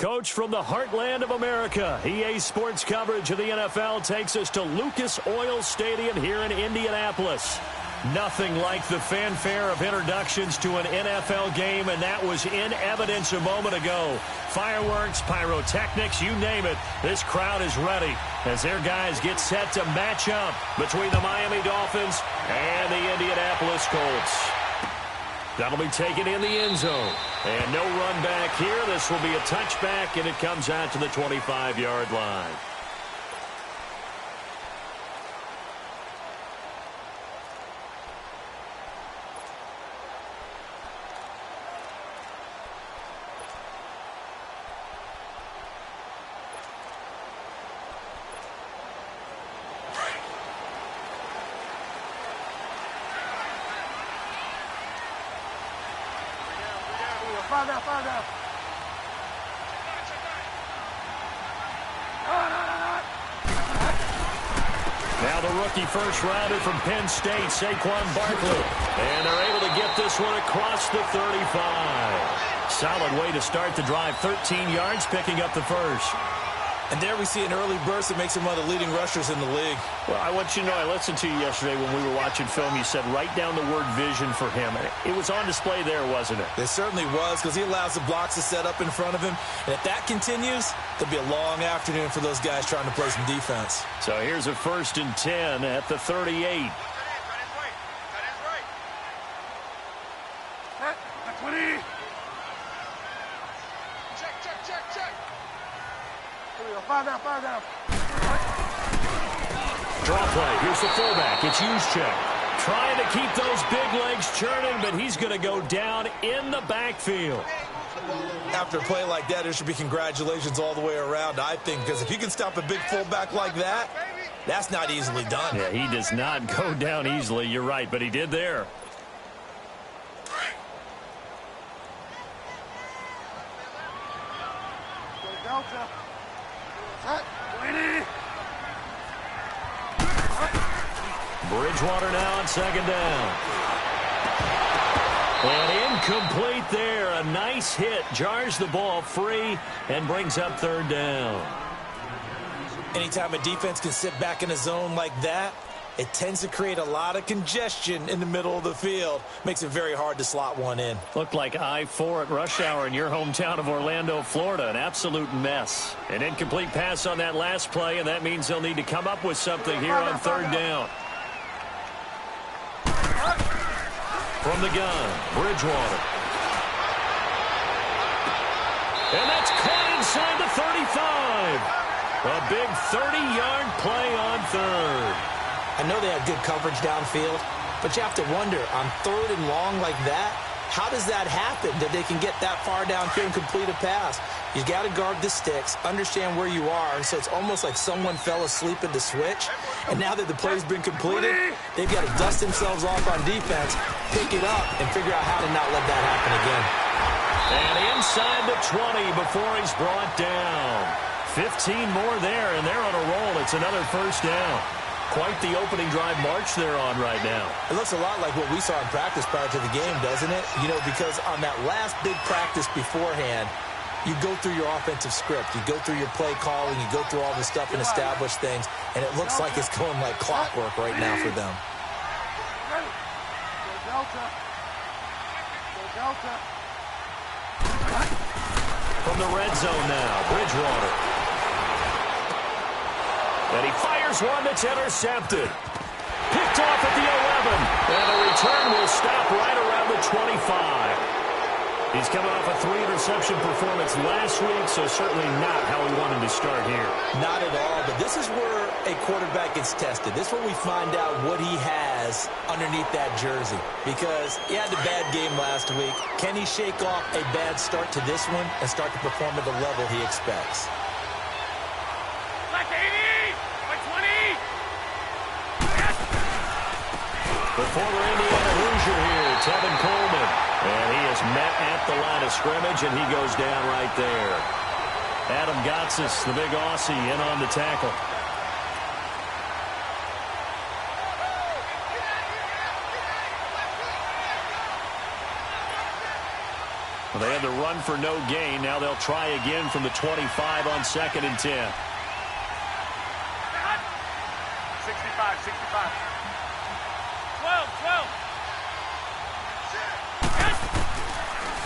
Coach from the heartland of America, EA Sports coverage of the NFL takes us to Lucas Oil Stadium here in Indianapolis. Nothing like the fanfare of introductions to an NFL game, and that was in evidence a moment ago. Fireworks, pyrotechnics, you name it. This crowd is ready as their guys get set to match up between the Miami Dolphins and the Indianapolis Colts. That'll be taken in the end zone. And no run back here. This will be a touchback, and it comes out to the 25-yard line. Now the rookie first rounder from Penn State, Saquon Barkley. And they're able to get this one across the 35. Solid way to start the drive. 13 yards, picking up the first. And there we see an early burst that makes him one of the leading rushers in the league. Well, I want you to know, I listened to you yesterday when we were watching film. You said write down the word vision for him. It was on display there, wasn't it? It certainly was, because he allows the blocks to set up in front of him. And if that continues, there'll be a long afternoon for those guys trying to play some defense. So here's a 1st and 10 at the 38. Draw play. Here's the fullback. It's Juszczyk. Trying to keep those big legs churning, but he's going to go down in the backfield. After a play like that, there should be congratulations all the way around, I think, because if you can stop a big fullback like that, that's not easily done. Yeah, he does not go down easily. You're right, but he did there. Bridgewater now on 2nd down. And incomplete there. A nice hit. Jars the ball free and brings up 3rd down. Anytime a defense can sit back in a zone like that, it tends to create a lot of congestion in the middle of the field. Makes it very hard to slot one in. Looked like I-4 at rush hour in your hometown of Orlando, Florida. An absolute mess. An incomplete pass on that last play, and that means they'll need to come up with something here on 3rd down. From the gun, Bridgewater. And that's caught inside the 35. A big 30-yard play on 3rd. I know they have good coverage downfield, but you have to wonder, on 3rd and long like that, how does that happen that they can get that far downfield and complete a pass? You got to guard the sticks, understand where you are, and so it's almost like someone fell asleep at the switch, and now that the play's been completed, they've got to dust themselves off on defense, pick it up, and figure out how to not let that happen again. And inside the 20 before he's brought down. 15 more there, and they're on a roll. It's another 1st down. Quite the opening drive march they're on right now. It looks a lot like what we saw in practice prior to the game, doesn't it? You know, because on that last big practice beforehand, you go through your offensive script. You go through your play calling. You go through all this stuff and establish things. And it looks like it's going like clockwork right now for them. From the red zone now, Bridgewater. And he fires one that's intercepted. Picked off at the 11. And the return will stop right around the 25. He's coming off a 3-interception performance last week, so certainly not how he wanted to start here. Not at all, but this is where a quarterback gets tested. This is where we find out what he has underneath that jersey. Because he had a bad game last week. Can he shake off a bad start to this one and start to perform at the level he expects? The former Indiana Hoosier here, Tevin Coleman. And he is met at the line of scrimmage, and he goes down right there. Adam Gotsis, the big Aussie, in on the tackle. Well, they had the run for no gain. Now they'll try again from the 25 on 2nd and 10. 65, 65. 12, 12.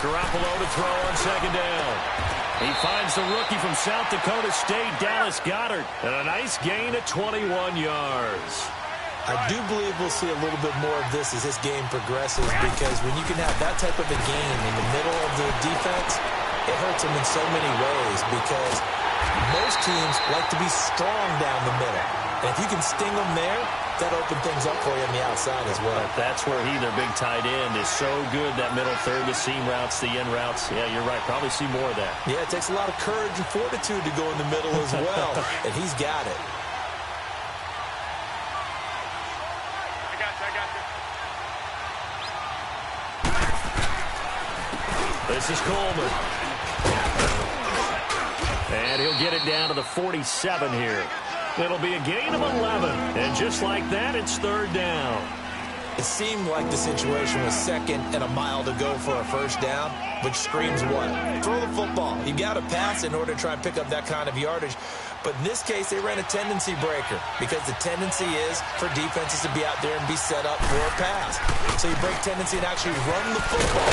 Garoppolo to throw on 2nd down. He finds the rookie from South Dakota State, Dallas Goedert, and a nice gain of 21 yards. I do believe we'll see a little bit more of this as this game progresses, because when you can have that type of a game in the middle of the defense, it hurts them in so many ways, because most teams like to be strong down the middle. And if you can sting them there, that opens things up for you on the outside as well. But that's where their big tight end, is so good, that middle third, the seam routes, the in routes. Yeah, you're right. Probably see more of that. Yeah, it takes a lot of courage and fortitude to go in the middle as well, and he's got it. This is Coleman. And he'll get it down to the 47 here. It'll be a gain of 11. And just like that, it's 3rd down. It seemed like the situation was 2nd and a mile to go for a 1st down, which screams what? Throw the football. You got to pass in order to try and pick up that kind of yardage. But in this case, they ran a tendency breaker, because the tendency is for defenses to be out there and be set up for a pass. So you break tendency and actually run the football.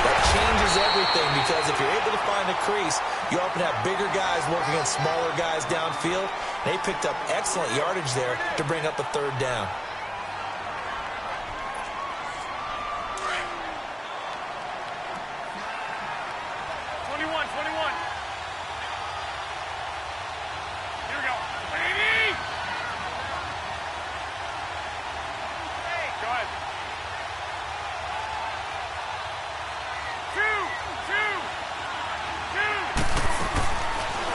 That changes everything, because if you're able to find a crease, you often have bigger guys working against smaller guys downfield. They picked up excellent yardage there to bring up a 3rd down.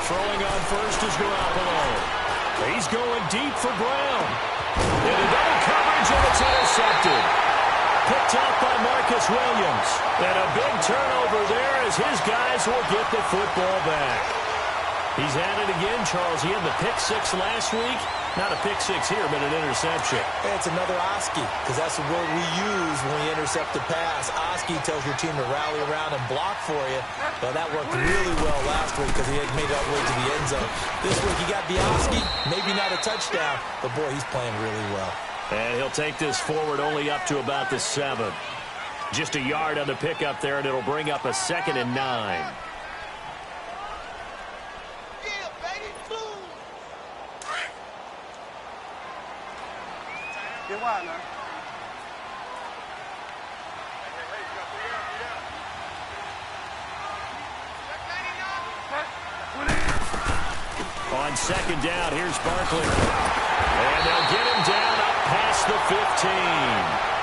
Throwing on first is Garoppolo. He's going deep for Brown. Into double coverage, and it's intercepted. Picked off by Marcus Williams. And a big turnover there as his guys will get the football back. He's at it again, Charles. He had the pick 6 last week. Not a pick 6 here, but an interception. Hey, it's another Oski, because that's the word we use when we intercept the pass. Oski tells your team to rally around and block for you. Well, that worked really well last week, because he had made it all the way to the end zone. This week, he got the Oski, maybe not a touchdown, but boy, he's playing really well. And he'll take this forward only up to about the 7. Just a yard on the pickup there, and it'll bring up a 2nd and 9. Get wide now. On 2nd down, here's Barkley. And they'll get him down up past the 15.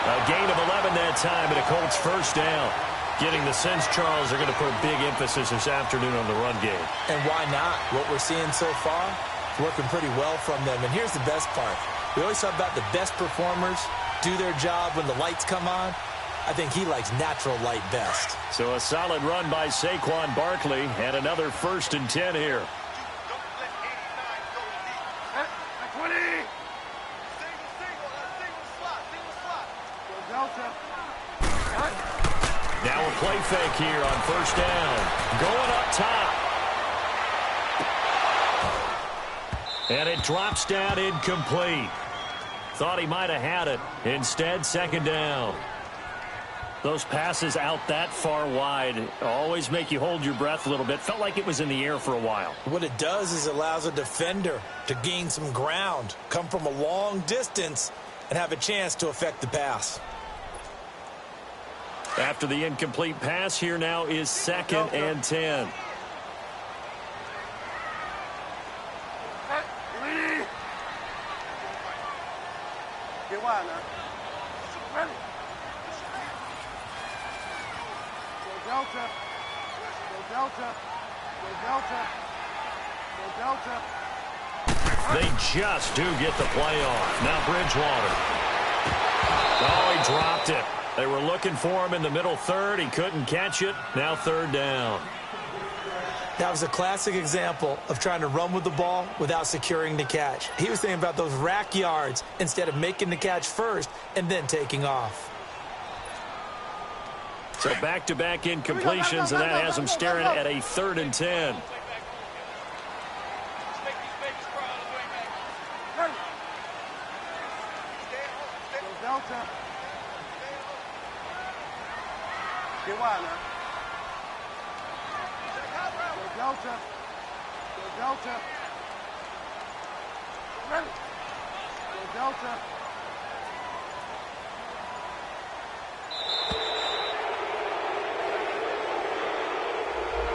A gain of 11 that time, and a Colts 1st down. Getting the sense, Charles, they're going to put a big emphasis this afternoon on the run game. And why not? What we're seeing so far is working pretty well from them. And here's the best part. We always talk about the best performers do their job when the lights come on. I think he likes natural light best. So a solid run by Saquon Barkley, and another 1st and 10 here. Now a play fake here on 1st down. Going up top. And it drops down incomplete. Thought he might have had it. Instead, 2nd down. Those passes out that far wide always make you hold your breath a little bit. Felt like it was in the air for a while. What it does is it allows a defender to gain some ground, come from a long distance, and have a chance to affect the pass. After the incomplete pass, here now is 2nd and 10. Get wide now. Ready. Go Delta. Go Delta. Go Delta. Go Delta. They just do get the play off. Now Bridgewater. Oh, he dropped it. They were looking for him in the middle 3rd. He couldn't catch it. Now 3rd down. That was a classic example of trying to run with the ball without securing the catch. He was thinking about those rack yards instead of making the catch first and then taking off. So back-to-back incompletions, and that has them staring at a 3rd and 10. Delta. Get wide now. Go Delta. Go Delta. Ready. Go Delta.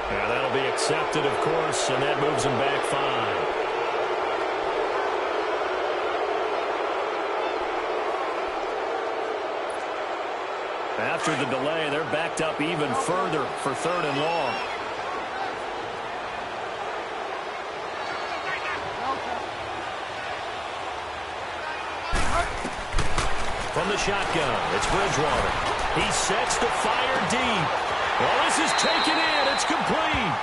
Yeah, that'll be accepted, of course, and that moves them back 5. After the delay, they're backed up even further for 3rd and long. From the shotgun, it's Bridgewater. He sets the fire deep. Well, this is taken in. It's complete.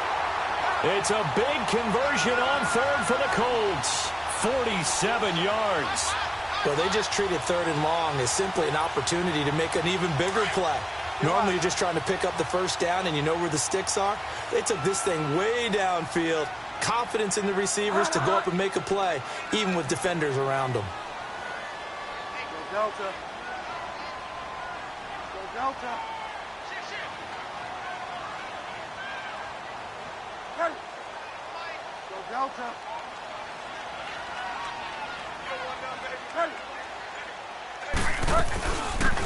It's a big conversion on 3rd for the Colts. 47 yards. Well, they just treated 3rd and long as simply an opportunity to make an even bigger play. Normally, you're just trying to pick up the 1st down and you know where the sticks are. They took this thing way downfield. Confidence in the receivers to go up and make a play, even with defenders around them. Go Delta. Go Delta. Ready. Go Delta. Ready.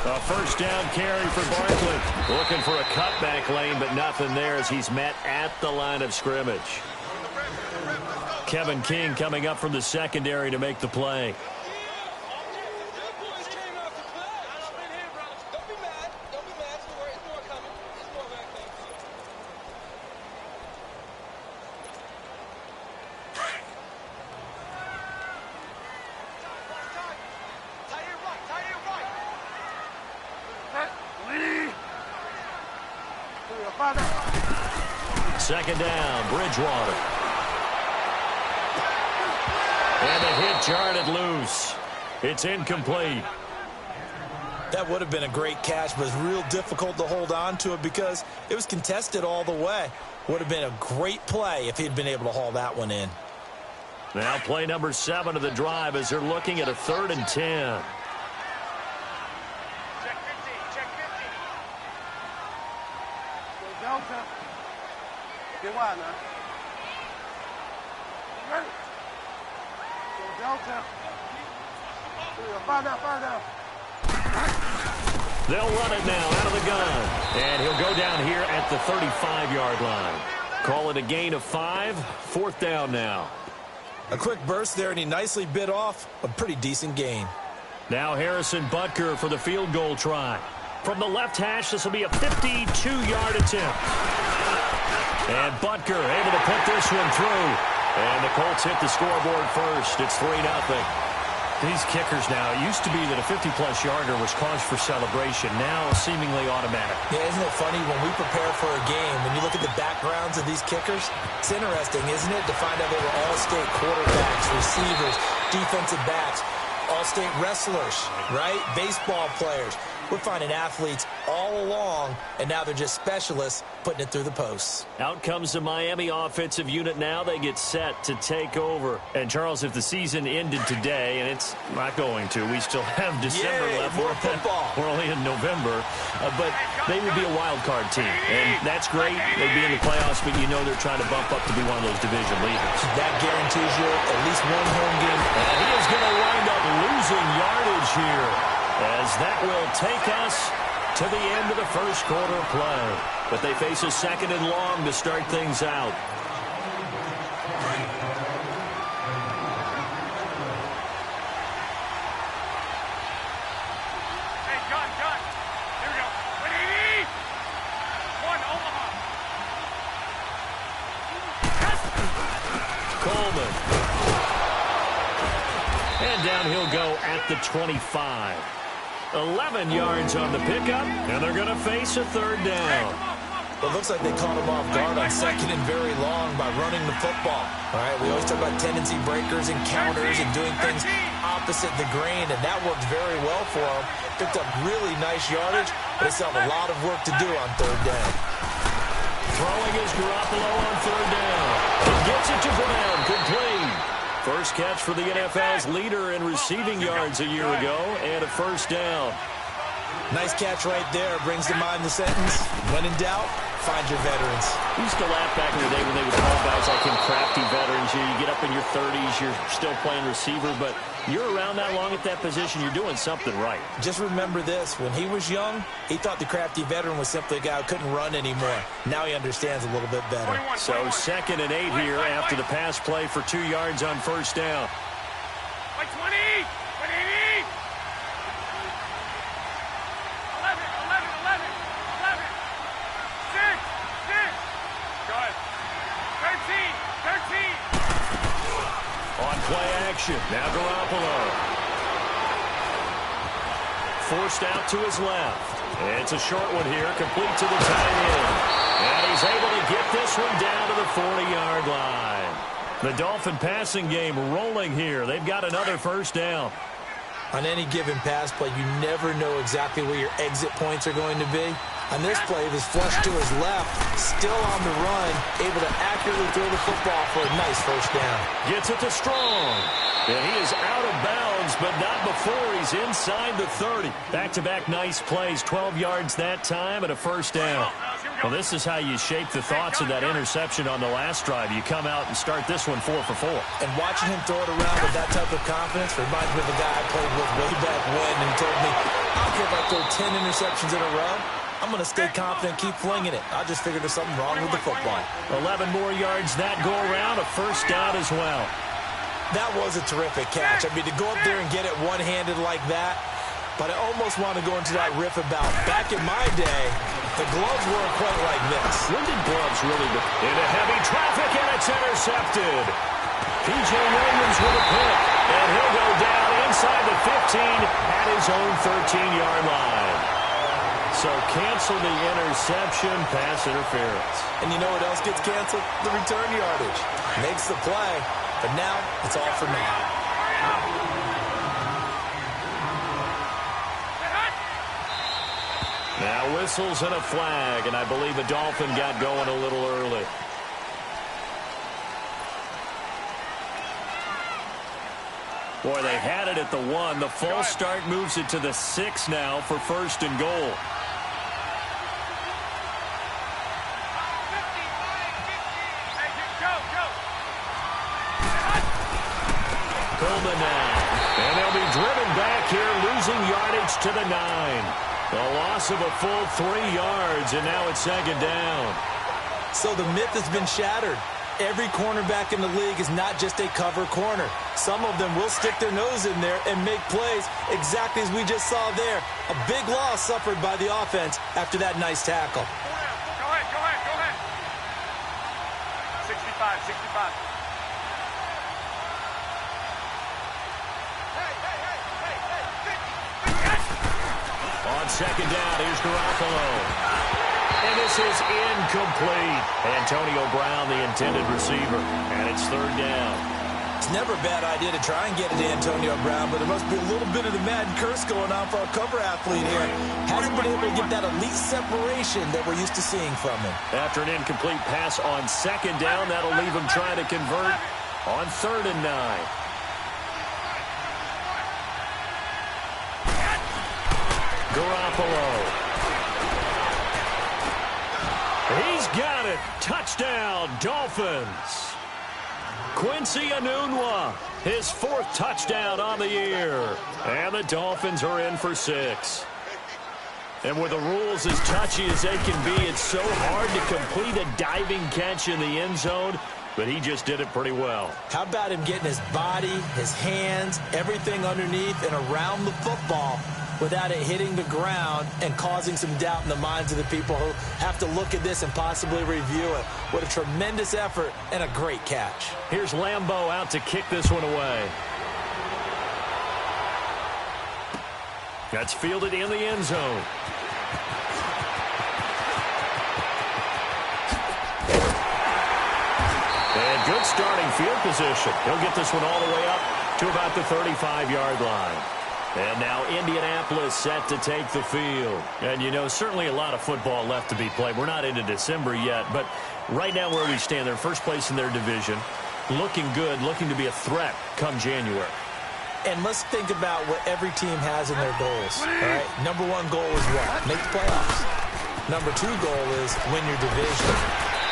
A 1st down carry for Barkley. Looking for a cutback lane, but nothing there as he's met at the line of scrimmage. Kevin King coming up from the secondary to make the play. Second down, Bridgewater. And the hit jarred it loose. It's incomplete. That would have been a great catch, but it's real difficult to hold on to it because it was contested all the way. Would have been a great play if he'd been able to haul that one in. Now play number 7 of the drive as they're looking at a 3rd and 10. Check 50. Check 50. Go Delta. Get wide now. Ready. Go Delta. Find out. They'll run it now out of the gun. And he'll go down here at the 35-yard line. Call it a gain of 5. 4th down now. A quick burst there, and he nicely bit off a pretty decent gain. Now Harrison Butker for the field goal try. From the left hash, this will be a 52-yard attempt. And Butker able to put this one through. And the Colts hit the scoreboard first. It's 3-0. These kickers now, it used to be that a 50-plus yarder was cause for celebration. Now seemingly automatic. Yeah, isn't it funny when we prepare for a game, when you look at the backgrounds of these kickers, it's interesting, isn't it, to find out they were all-state quarterbacks, receivers, defensive backs, all-state wrestlers, right? Baseball players. We're finding athletes all along, and now they're just specialists putting it through the posts. Out comes the Miami offensive unit now. They get set to take over. And, Charles, if the season ended today, and it's not going to, we still have December left. More football. We're only in November. But they would be a wild card team. And that's great. They'd be in the playoffs, but you know they're trying to bump up to be one of those division leaders. That guarantees you at least one home game. And he is going to wind up losing yardage here, as that will take us to the end of the first quarter play. But they face a 2nd and long to start things out. Hey, gun. Here we go. 180. 1 Omaha. Coleman. And down he'll go at the 25. 11 yards on the pickup, and they're going to face a 3rd down. It looks like they caught him off guard on second and very long by running the football. All right, we always talk about tendency breakers and counters and doing things opposite the grain, and that worked very well for him. Picked up really nice yardage, but they still have a lot of work to do on third down. Throwing is Garoppolo on third down. He gets it to Brown, complete. First catch for the NFL's leader in receiving yards a year ago, and a first down. Nice catch right there. Brings to mind the sentence, when in doubt, find your veterans. We used to laugh back in the day when they would call guys like him crafty veterans. You get up in your 30s, you're still playing receiver, but you're around that long at that position, you're doing something right. Just remember this. When he was young, he thought the crafty veteran was simply a guy who couldn't run anymore. Now he understands a little bit better. So 2nd and 8 here after the pass play for 2 yards on first down. 20, 180. 11. 6. Good. 13. On play action, now Garoppolo. Forced out to his left. It's a short one here, complete to the tight end. And he's able to get this one down to the 40-yard line. The Dolphin passing game rolling here. They've got another first down. On any given pass play, you never know exactly where your exit points are going to be. On this play, it was flushed to his left, still on the run, able to accurately throw the football for a nice first down. Gets it to Strong. And he is out of bounds, but not before he's inside the 30. Back-to-back nice plays, 12 yards that time and a first down. Well, this is how you shape the thoughts of that interception on the last drive. You come out and start this one 4 for 4. And watching him throw it around with that type of confidence reminds me of a guy I played with way back when, and he told me, I don't care if I throw 10 interceptions in a row. I'm going to stay confident and keep flinging it. I just figured there's something wrong with the football. 11 more yards that go around, a first down as well. That was a terrific catch. I mean, to go up there and get it one-handed like that, but I almost want to go into that riff about back in my day, the gloves weren't quite like this. When did gloves really go? Into heavy traffic, and it's intercepted. P.J. Williams with a pick, and he'll go down inside the 15 at his own 13-yard line. So cancel the interception, pass interference. And you know what else gets canceled? The return yardage. Makes the play, but now it's all for naught. Now whistles and a flag, and I believe the Dolphin got going a little early. Boy, they had it at the 1. The false start moves it to the 6 now for first and goal. Coleman now. And they'll be driven back here, losing yardage to the 9. A loss of a full 3 yards, and now it's 2nd down. So the myth has been shattered. Every cornerback in the league is not just a cover corner. Some of them will stick their nose in there and make plays exactly as we just saw there. A big loss suffered by the offense after that nice tackle. Go ahead. 65. On 2nd down, here's Garoppolo. And this is incomplete. Antonio Brown, the intended receiver. And it's 3rd down. It's never a bad idea to try and get it to Antonio Brown, but there must be a little bit of the Madden curse going on for our cover athlete here. Hasn't been able to get that elite separation that we're used to seeing from him. After an incomplete pass on 2nd down, that'll leave him trying to convert on 3rd and 9. Garoppolo. He's got it. Touchdown, Dolphins. Quincy Enunwa, his 4th touchdown on the year. And the Dolphins are in for 6. And with the rules as touchy as they can be, it's so hard to complete a diving catch in the end zone, but he just did it pretty well. How about him getting his body, his hands, everything underneath and around the football without it hitting the ground and causing some doubt in the minds of the people who have to look at this and possibly review it. What a tremendous effort and a great catch. Here's Lambeau out to kick this one away. That's fielded in the end zone. And good starting field position. He'll get this one all the way up to about the 35-yard line. And now Indianapolis set to take the field. And, you know, certainly a lot of football left to be played. We're not into December yet, but right now where we stand, they're first place in their division, looking good, looking to be a threat come January. And let's think about what every team has in their goals. All right? Number one goal is what? Make the playoffs. Number two goal is win your division.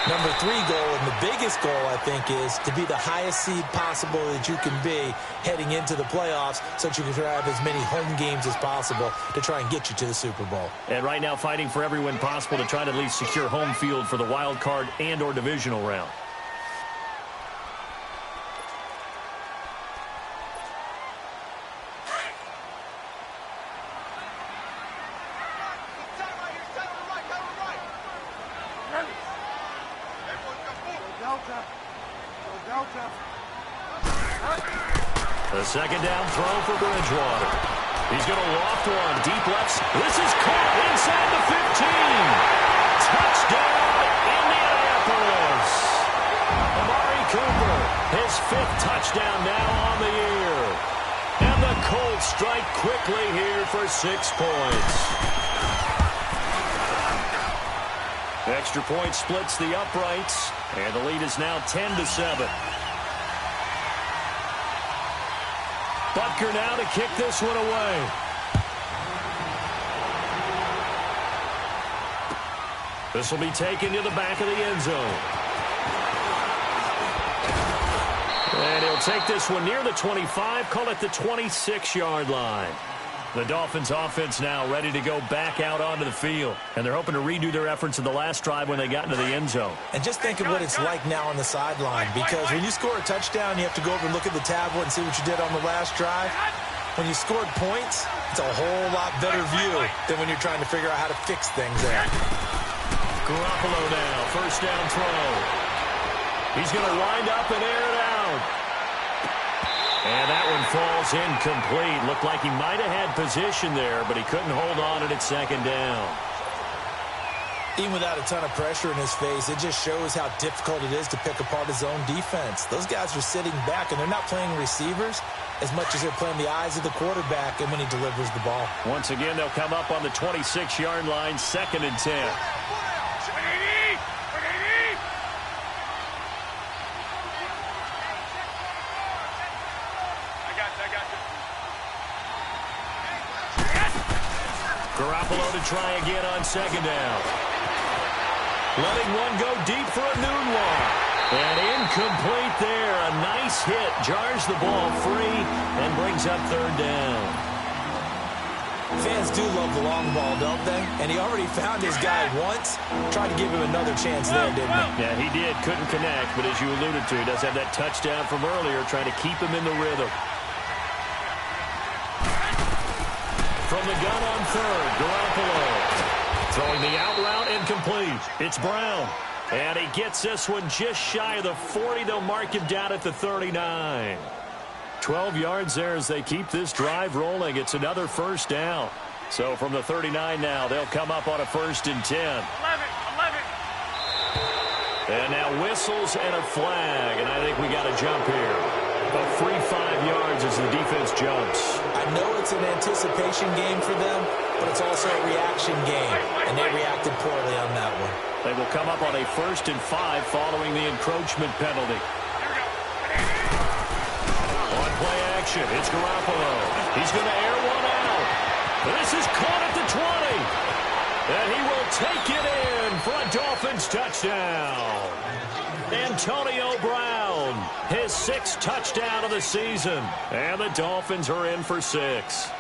Number three goal, and the biggest goal, I think, is to be the highest seed possible that you can be heading into the playoffs so that you can have as many home games as possible to try and get you to the Super Bowl. And right now fighting for every win possible to try to at least secure home field for the wild card and or divisional round. The second down throw for Bridgewater. He's going to loft one. Deep left. This is caught inside the 15. Touchdown, Indianapolis. Amari Cooper, his 5th touchdown now on the year. And the Colts strike quickly here for 6 points. Extra point splits the uprights, and the lead is now 10-7. Butker now to kick this one away. This will be taken to the back of the end zone. And he'll take this one near the 25, call it the 26-yard line. The Dolphins offense now ready to go back out onto the field. And they're hoping to redo their efforts in the last drive when they got into the end zone. And just think of what it's like now on the sideline. Because when you score a touchdown, you have to go over and look at the tablet and see what you did on the last drive. When you scored points, it's a whole lot better view than when you're trying to figure out how to fix things there. Garoppolo now, first down throw. He's going to wind up and air it out. And that one falls incomplete. Looked like he might have had position there, but he couldn't hold on at second down. Even without a ton of pressure in his face, it just shows how difficult it is to pick apart his own defense. Those guys are sitting back, and they're not playing receivers as much as they're playing the eyes of the quarterback and when he delivers the ball. Once again, they'll come up on the 26-yard line, 2nd and 10. Garoppolo to try again on 2nd down. Letting one go deep for a noon walk. And incomplete there. A nice hit. Jars the ball free and brings up 3rd down. Fans do love the long ball, don't they? And he already found his guy once. Tried to give him another chance there, didn't he? Yeah, he did. Couldn't connect. But as you alluded to, he does have that touchdown from earlier, trying to keep him in the rhythm. From the gun on 3rd, Garoppolo. Throwing the out route incomplete. It's Brown. And he gets this one just shy of the 40. They'll mark him down at the 39. 12 yards there as they keep this drive rolling. It's another first down. So from the 39 now, they'll come up on a 1st and 10. 11. And now whistles and a flag. And I think we got a jump here. A free 5 yards as the defense jumps. I know it's an anticipation game for them, but it's also a reaction game, and they reacted poorly on that one. They will come up on a 1st and 5 following the encroachment penalty. On play action, it's Garoppolo. He's going to air one out. This is caught at the 20. And he will take it in for a Dolphins touchdown. Antonio Brown, his 6th touchdown of the season. And the Dolphins are in for 6.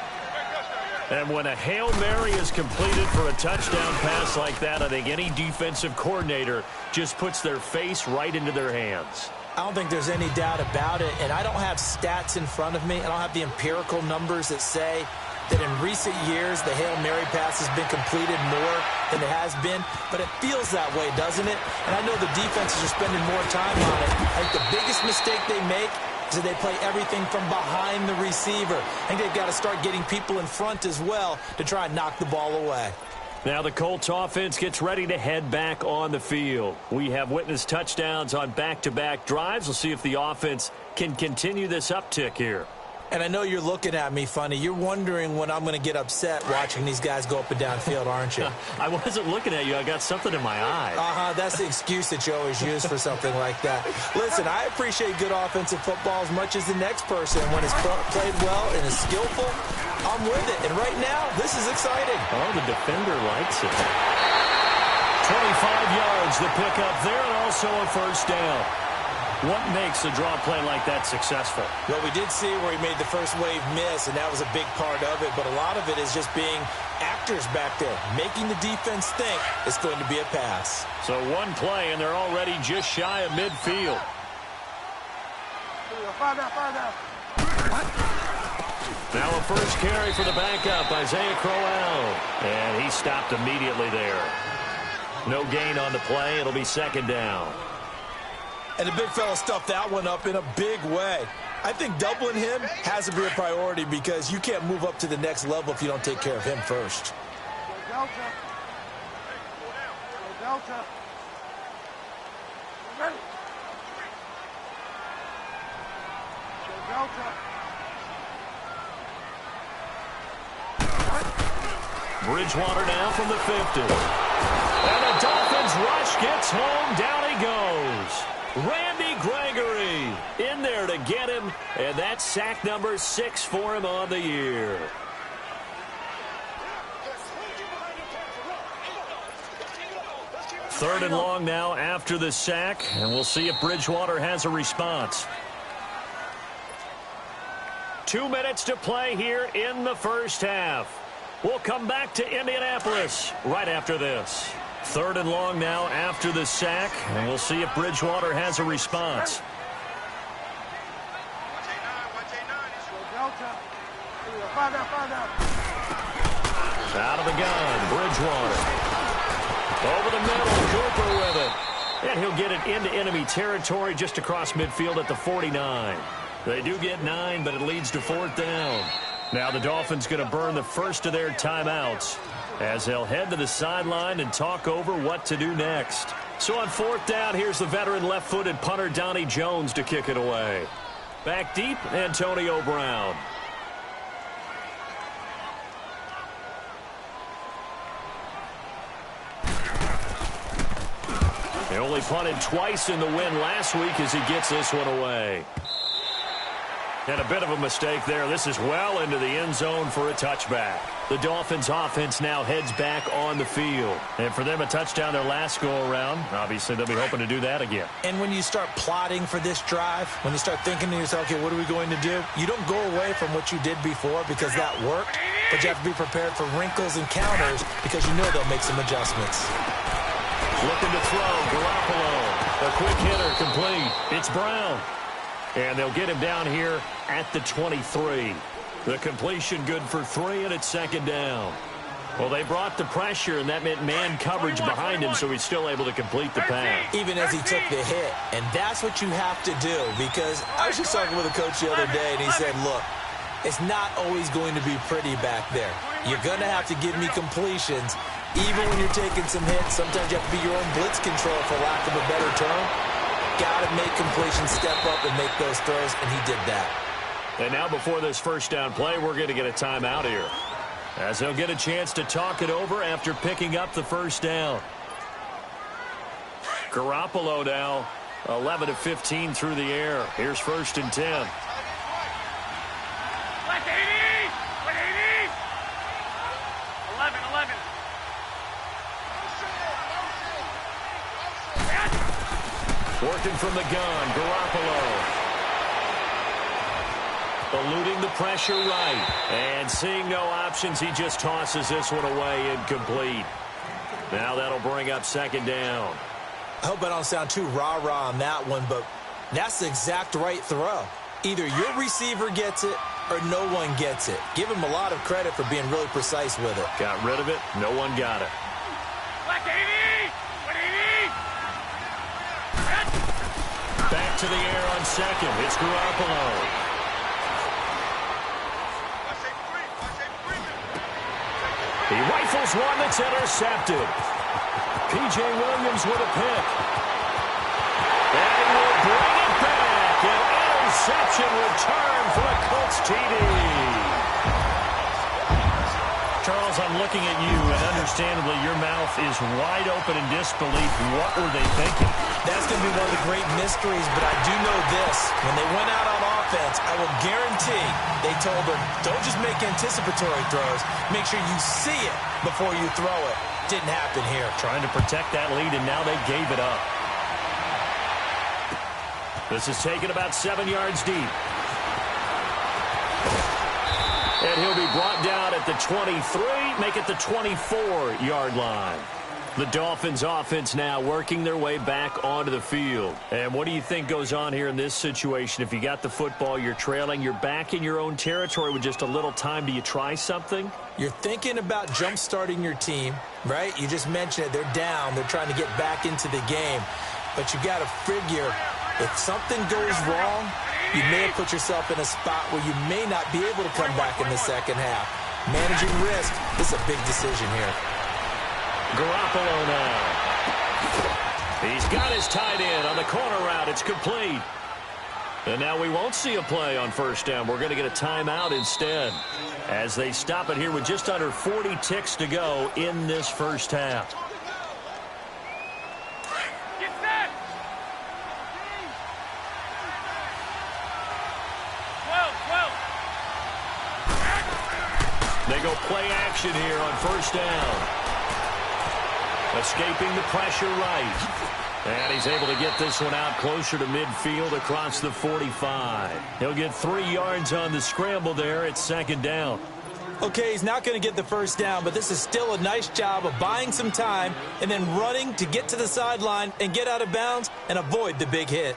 And when a Hail Mary is completed for a touchdown pass like that, I think any defensive coordinator just puts their face right into their hands. I don't think there's any doubt about it, and I don't have stats in front of me. I don't have the empirical numbers that say that in recent years the Hail Mary pass has been completed more than it has been, but it feels that way, doesn't it? And I know the defenses are spending more time on it. I think the biggest mistake they make is that they play everything from behind the receiver. I think they've got to start getting people in front as well to try and knock the ball away. Now the Colts offense gets ready to head back on the field. We have witnessed touchdowns on back-to-back drives. We'll see if the offense can continue this uptick here. And I know you're looking at me funny. You're wondering when I'm going to get upset watching these guys go up and down field, aren't you? I wasn't looking at you. I got something in my eye. That's the excuse that you always use for something like that. Listen, I appreciate good offensive football as much as the next person. When it's played well and is skillful, I'm with it. And right now, this is exciting. Oh, the defender likes it. 25 yards to pick up there, and also a first down. What makes a draw play like that successful? Well, we did see where he made the first wave miss, and that was a big part of it. But a lot of it is just being actors back there, making the defense think it's going to be a pass. So one play, and they're already just shy of midfield. Now a first carry for the backup, Isaiah Crowell. And he stopped immediately there. No gain on the play. It'll be second down. And the big fella stuffed that one up in a big way. I think doubling him has to be a priority because you can't move up to the next level if you don't take care of him first. Delta. Ready. Delta. Bridgewater now from the 50. And the Dolphins rush gets home. Down he goes. Randy Gregory in there to get him, and that's sack number 6 for him on the year. Third and long now after the sack, and we'll see if Bridgewater has a response. 2 minutes to play here in the first half. We'll come back to Indianapolis right after this. Third and long now after the sack, and we'll see if Bridgewater has a response. Out of the gun, Bridgewater. Over the middle, Cooper with it. And he'll get it into enemy territory just across midfield at the 49. They do get 9, but it leads to fourth down. Now the Dolphins going to burn the first of their timeouts as they'll head to the sideline and talk over what to do next. So on fourth down, here's the veteran left-footed punter Donnie Jones to kick it away. Back deep, Antonio Brown. They only punted twice in the win last week as he gets this one away. And a bit of a mistake there. This is well into the end zone for a touchback. The Dolphins offense now heads back on the field. And for them, a touchdown their last go-around. Obviously, they'll be hoping to do that again. And when you start plotting for this drive, when you start thinking to yourself, okay, what are we going to do? You don't go away from what you did before because that worked, but you have to be prepared for wrinkles and counters because you know they'll make some adjustments. Looking to throw, Garoppolo. A quick hitter, complete. It's Brown. And they'll get him down here at the 23. The completion good for 3, and it's second down. Well, they brought the pressure, and that meant man coverage behind him, so he's still able to complete the pass. Even as he took the hit. And that's what you have to do, because I was just talking with a coach the other day, and he said, look, it's not always going to be pretty back there. You're going to have to give me completions. Even when you're taking some hits, sometimes you have to be your own blitz control, for lack of a better term. Got to make completions, step up, and make those throws, and he did that. And now before this first down play, we're going to get a timeout here, as they'll get a chance to talk it over after picking up the first down. Garoppolo now 11 of 15 through the air. Here's first and 10. 180! 180! 11. Working from the gun, Garoppolo. Eluding the pressure right. And seeing no options, he just tosses this one away, incomplete. Now that'll bring up second down. I hope I don't sound too rah-rah on that one, but that's the exact right throw. Either your receiver gets it or no one gets it. Give him a lot of credit for being really precise with it. Got rid of it. No one got it. 180! 180! Back to the air on second. It's Garoppolo. He He rifles one that's intercepted. P.J. Williams with a pick. And he will bring it back. An interception return for a Colts TD. Charles, I'm looking at you, and understandably, your mouth is wide open in disbelief. What were they thinking? That's going to be one of the great mysteries, but I do know this. When they went out on offense, I will guarantee they told them, don't just make anticipatory throws. Make sure you see it before you throw it. Didn't happen here. Trying to protect that lead, and now they gave it up. This is taken about 7 yards deep. And he'll be brought down at the 23, make it the 24-yard line. The Dolphins offense now working their way back onto the field. And what do you think goes on here in this situation? If you got the football, you're trailing, you're back in your own territory with just a little time. Do you try something? You're thinking about jump-starting your team, right? You just mentioned it. They're down. They're trying to get back into the game. But you got to figure, if something goes wrong, you may have put yourself in a spot where you may not be able to come back in the second half. Managing risk, this is a big decision here. Garoppolo now. He's got his tight end on the corner route. It's complete. And now we won't see a play on first down. We're going to get a timeout instead as they stop it here with just under 40 ticks to go in this first half. They go play action here on first down. Escaping the pressure right. And he's able to get this one out closer to midfield across the 45. He'll get 3 yards on the scramble there at second down. Okay, he's not going to get the first down, but this is still a nice job of buying some time and then running to get to the sideline and get out of bounds and avoid the big hit.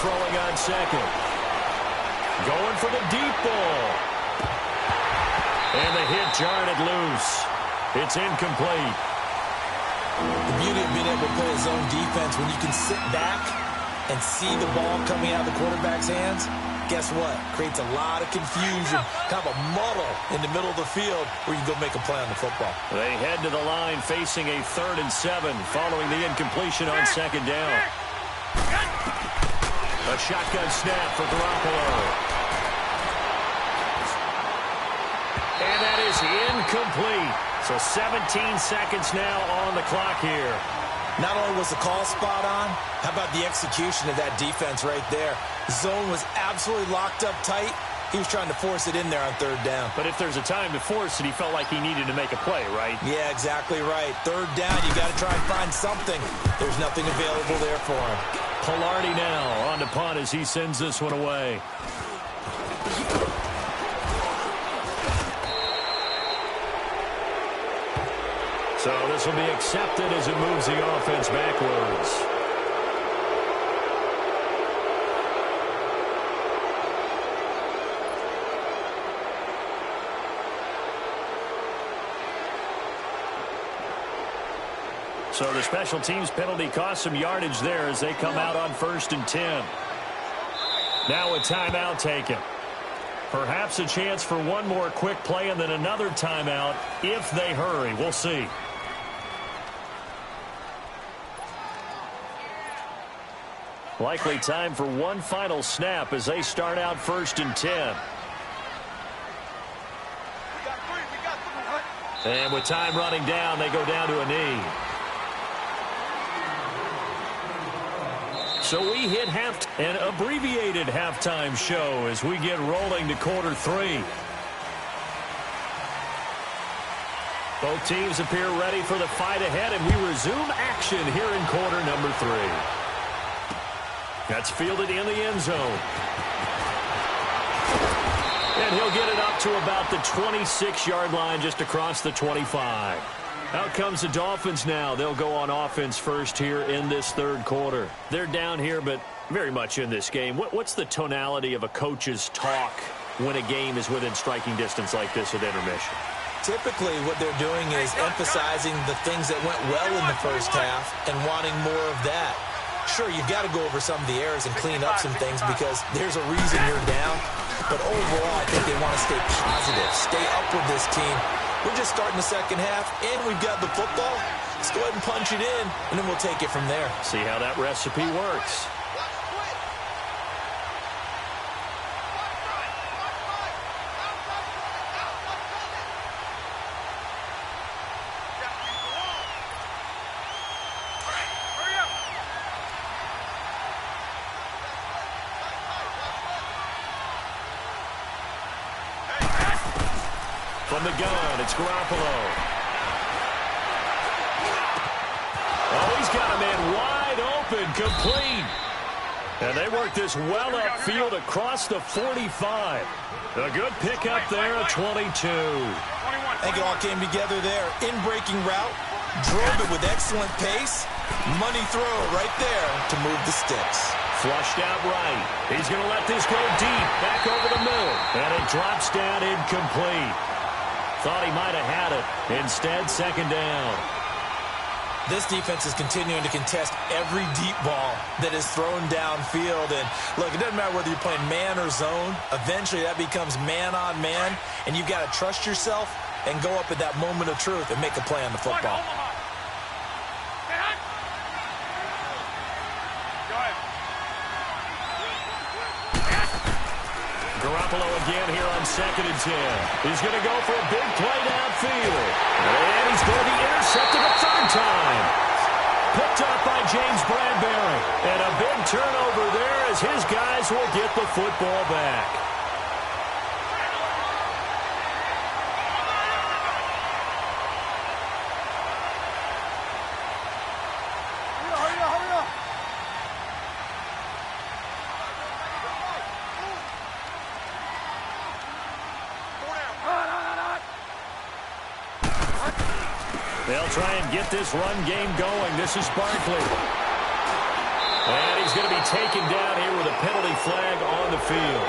Throwing on second. Going for the deep ball. And the hit jarred it loose. It's incomplete. The beauty of being able to play his own defense, when you can sit back and see the ball coming out of the quarterback's hands, guess what? Creates a lot of confusion, kind of a muddle in the middle of the field where you go make a play on the football. They head to the line facing a 3rd and 7 following the incompletion on second down. A shotgun snap for Garoppolo. And that is incomplete. So 17 seconds now on the clock here. Not only was the call spot on, how about the execution of that defense right there? The zone was absolutely locked up tight. He was trying to force it in there on 3rd down. But if there's a time to force it, he felt like he needed to make a play, right? Yeah, exactly right. 3rd down, you got to try and find something. There's nothing available there for him. Pilardi now on to punt as he sends this one away. So this will be accepted as it moves the offense backwards. So the special teams penalty cost some yardage there as they come out on 1st and 10. Now a timeout taken. Perhaps a chance for one more quick play and then another timeout if they hurry. We'll see. Likely time for one final snap as they start out 1st and 10. And with time running down, they go down to a knee. So we hit an abbreviated halftime show as we get rolling to quarter 3. Both teams appear ready for the fight ahead, and we resume action here in quarter number 3. That's fielded in the end zone. And he'll get it up to about the 26-yard line just across the 25. Out comes the Dolphins now. They'll go on offense first here in this 3rd quarter. They're down here, but very much in this game. What's the tonality of a coach's talk when a game is within striking distance like this at intermission? Typically, what they're doing is emphasizing the things that went well in the first half and wanting more of that. Sure, you've got to go over some of the errors and clean up some things because there's a reason you're down. But overall, I think they want to stay positive, stay up with this team. We're just starting the second half, and we've got the football. Let's go ahead and punch it in, and then we'll take it from there. See how that recipe works. From the gun, it's Garoppolo. Oh, he's got a man wide open, complete. And they work this well upfield across the 45. A good pickup there at 22. I think it all came together there. In-breaking route, drove it with excellent pace. Money throw right there to move the sticks. Flushed out right. He's going to let this go deep, back over the middle. And it drops down incomplete. Thought he might have had it. Instead, second down. This defense is continuing to contest every deep ball that is thrown downfield. And, look, it doesn't matter whether you're playing man or zone. Eventually, that becomes man-on-man. And you've got to trust yourself and go up at that moment of truth and make a play on the football. Garoppolo again here on 2nd and 10. He's going to go for a big play downfield. And he's going to be intercepted a third time. Picked up by James Bradbury. And a big turnover there as his guys will get the football back. They'll try and get this run game going. This is Barkley. And he's going to be taken down here with a penalty flag on the field.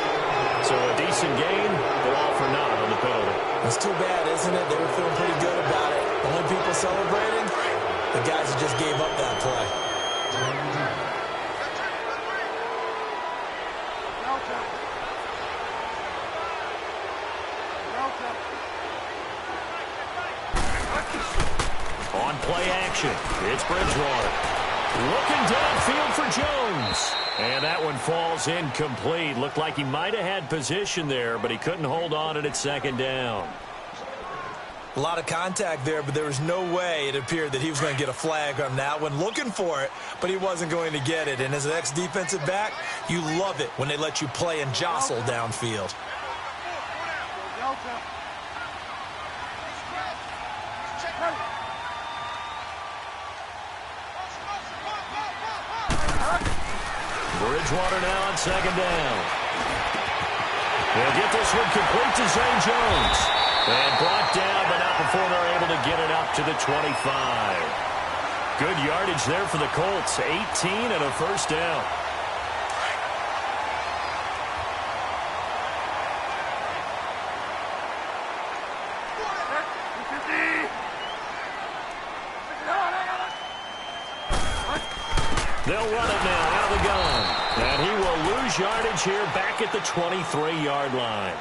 So a decent game, but all for naught on the penalty. It's too bad, isn't it? They were feeling pretty good about it. Only people celebrating, the guys that just gave up that play. On play action, it's Bridgewater. Looking downfield for Jones. And that one falls incomplete. Looked like he might have had position there, but he couldn't hold on it at second down. A lot of contact there, but there was no way it appeared that he was going to get a flag on that one. Looking for it, but he wasn't going to get it. And as an ex-defensive back, you love it when they let you play and jostle downfield. Bridgewater now on second down. They'll get this one complete to Zay Jones. And brought down, but not before they're able to get it up to the 25. Good yardage there for the Colts. 18 and a first down. They'll run it now out of the gun. And he will lose yardage here back at the 23-yard line.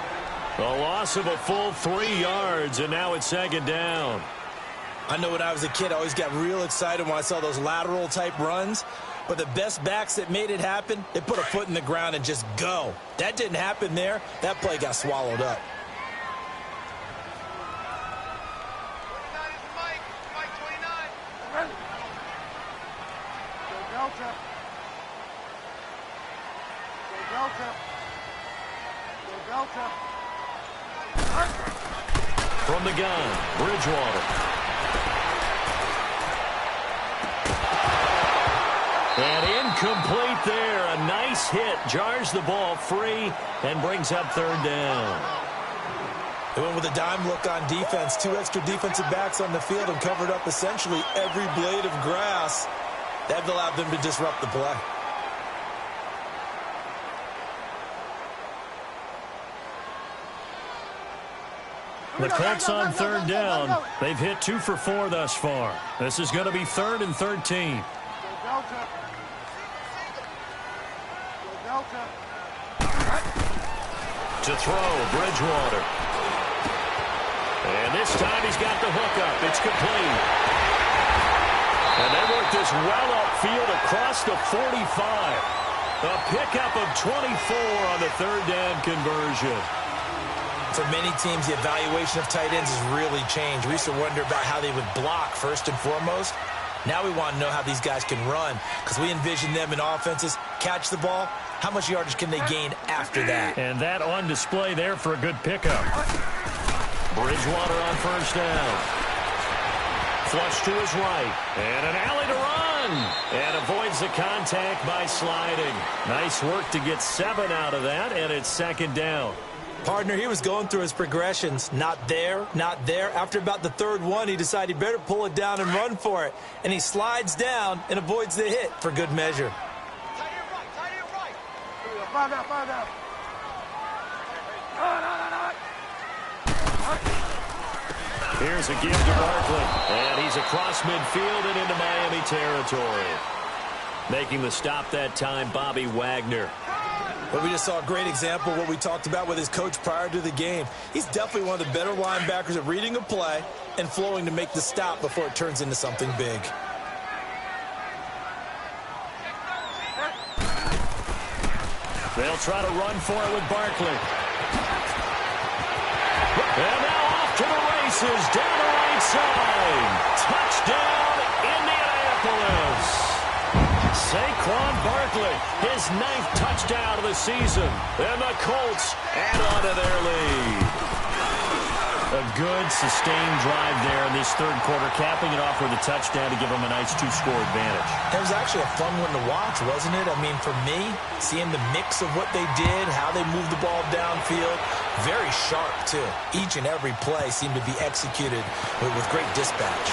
A loss of a full 3 yards, and now it's second down. I know when I was a kid, I always got real excited when I saw those lateral-type runs. But the best backs that made it happen, they put a foot in the ground and just go. That didn't happen there. That play got swallowed up. From the gun, Bridgewater. And incomplete there. A nice hit. Jars the ball free and brings up third down. They went with a dime look on defense. 2 extra defensive backs on the field and covered up essentially every blade of grass. That allowed them to disrupt the play. The Colts on third down. They've hit 2 for 4 thus far. This is going to be 3rd and 13. To throw, Bridgewater. And this time he's got the hookup. It's complete. And they work this well upfield across the 45. A pickup of 24 on the 3rd down conversion. For many teams, the evaluation of tight ends has really changed. We used to wonder about how they would block first and foremost. Now we want to know how these guys can run, because we envision them in offenses catch the ball. How much yardage can they gain after that? And that on display there for a good pickup. Bridgewater on first down. Flush to his right. And an alley to run. And avoids the contact by sliding. Nice work to get 7 out of that, and it's 2nd down. Partner, he was going through his progressions. Not there, not there. After about the 3rd one, he decided he better pull it down and run for it. And he slides down and avoids the hit for good measure. Find out. Here's a give to Barkley. And he's across midfield and into Miami territory. Making the stop that time, Bobby Wagner. But we just saw a great example of what we talked about with his coach prior to the game. He's definitely one of the better linebackers at reading a play and flowing to make the stop before it turns into something big. They'll try to run for it with Barkley. And now off to the races, down the right side. Touchdown, Indianapolis. Saquon Barkley, his 9th touchdown of the season. And the Colts add on to their lead. A good, sustained drive there in this 3rd quarter, capping it off with a touchdown to give them a nice 2-score advantage. It was actually a fun one to watch, wasn't it? I mean, for me, seeing the mix of what they did, how they moved the ball downfield, very sharp, too. Each and every play seemed to be executed with great dispatch.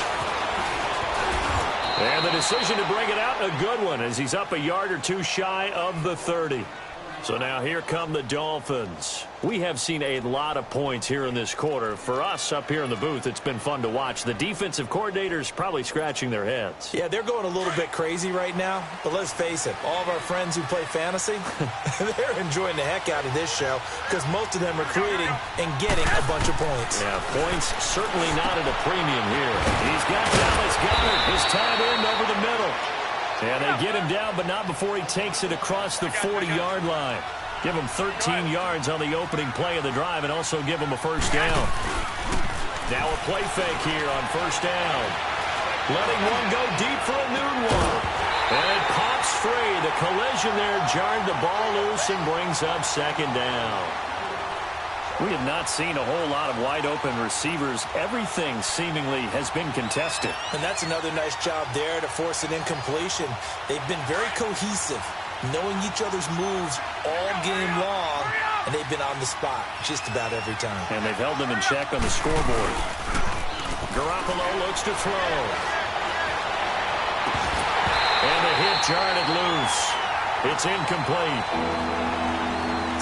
And the decision to bring it out, a good one, as he's up a yard or 2 shy of the 30. So now here come the Dolphins. We have seen a lot of points here in this quarter. For us up here in the booth, it's been fun to watch. The defensive coordinators probably scratching their heads. Yeah, they're going a little bit crazy right now. But let's face it, all of our friends who play fantasy, they're enjoying the heck out of this show because most of them are creating and getting a bunch of points. Yeah, points certainly not at a premium here. He's got Dallas Goedert, his tight end over the middle. And they get him down, but not before he takes it across the 40-yard line. Give him 13 yards on the opening play of the drive and also give him a 1st down. Now a play fake here on 1st down. Letting one go deep for a new one. And it pops free. The collision there jarred the ball loose and brings up 2nd down. We have not seen a whole lot of wide-open receivers. Everything seemingly has been contested. And that's another nice job there to force an incompletion. They've been very cohesive, knowing each other's moves all game long, and they've been on the spot just about every time. And they've held them in check on the scoreboard. Garoppolo looks to throw. And the hit jarred it loose. It's incomplete.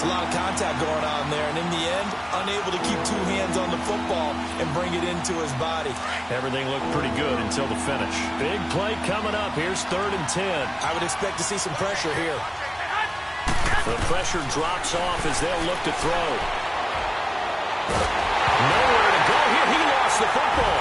It's a lot of contact going on there, and in the end, unable to keep 2 hands on the football and bring it into his body. Everything looked pretty good until the finish. Big play coming up. Here's 3rd and 10. I would expect to see some pressure here. The pressure drops off as they'll look to throw. Nowhere to go here. He lost the football.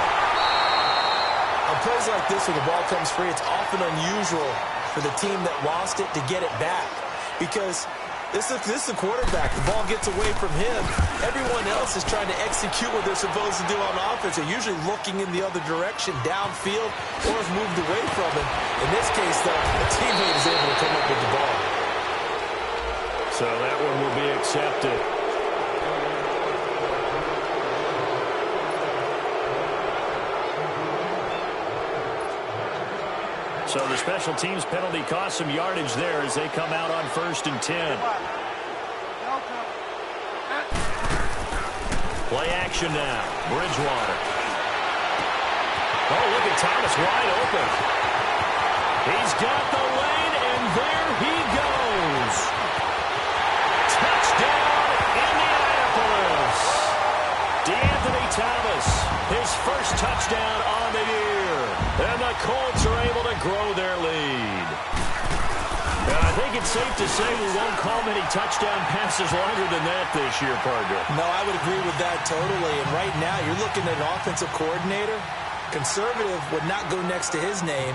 On plays like this where the ball comes free, it's often unusual for the team that lost it to get it back because this is the quarterback. The ball gets away from him. Everyone else is trying to execute what they're supposed to do on offense. They're usually looking in the other direction, downfield, or has moved away from him. In this case, though, a teammate is able to come up with the ball. So that one will be accepted. So the special teams penalty cost some yardage there as they come out on 1st and 10. Play action now. Bridgewater. Oh, look at Thomas wide open. He's got the lane, and there he goes. Touchdown, Indianapolis. DEATHB Thomas, his first touchdown on the year. And the Colts are able to grow their lead. And I think it's safe to say we won't call many touchdown passes longer than that this year, partner. No, I would agree with that totally. And right now, you're looking at an offensive coordinator. Conservative would not go next to his name.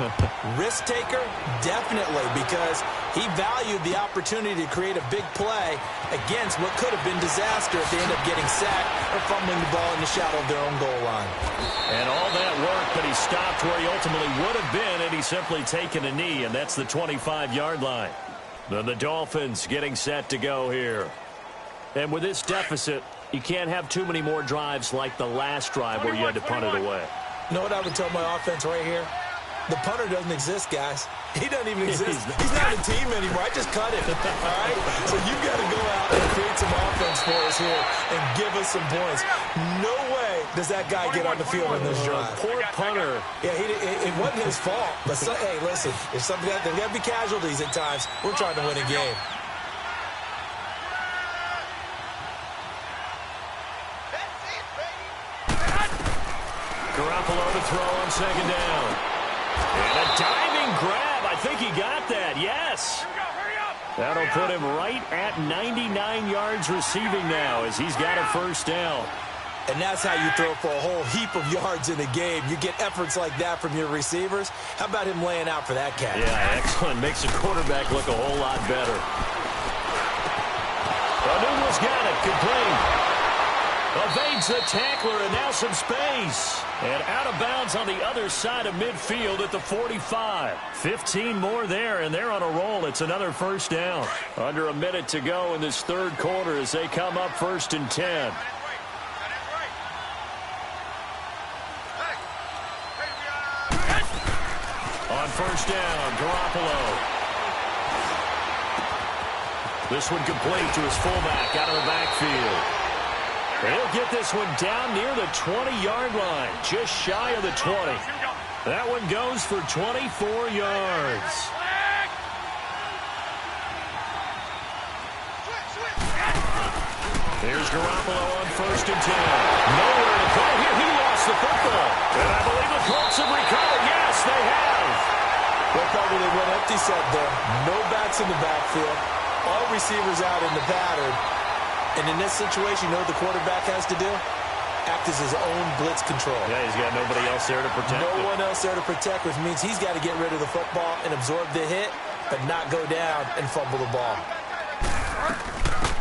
Risk taker, definitely, because he valued the opportunity to create a big play against what could have been disaster if they end up getting sacked or fumbling the ball in the shadow of their own goal line. And all that work, but he stopped where he ultimately would have been, and he's simply taken a knee, and that's the 25-yard line. Then the Dolphins getting set to go here. And with this deficit, you can't have too many more drives like the last drive where you had to punt it away. You know what I would tell my offense right here? The punter doesn't exist, guys. He doesn't even exist. He's not a team anymore. I just cut him. All right? So you've got to go out and create some offense for us here and give us some points. No way does that guy get on the field in this drive. Poor punter. Yeah, it wasn't his fault. But, hey, listen, there's got to be casualties at times. We're trying to win a game. Garoppolo to throw on second down. And a diving grab. I think he got that. Yes. That'll put him right at 99 yards receiving now as he's got a first down. And that's how you throw for a whole heap of yards in a game. You get efforts like that from your receivers. How about him laying out for that catch? Yeah, excellent. Makes the quarterback look a whole lot better. Newell's got it. Complete. Evades the tackler, and now some space. And out of bounds on the other side of midfield at the 45. 15 more there, and they're on a roll. It's another first down. Under a minute to go in this third quarter as they come up 1st and 10. On first down, Garoppolo. This one complete to his fullback out of the backfield. He'll get this one down near the 20-yard line, just shy of the 20. That one goes for 24 yards. Here's Garoppolo on 1st and 10. Nowhere to go here. He lost the football. And I believe the Colts have recovered. Yes, they have. Well, probably they went empty set there. No backs in the backfield. All receivers out in the pattern. And in this situation, you know what the quarterback has to do? Act as his own blitz control. Yeah, he's got nobody else there to protect him. No one else there to protect, which means he's got to get rid of the football and absorb the hit, but not go down and fumble the ball.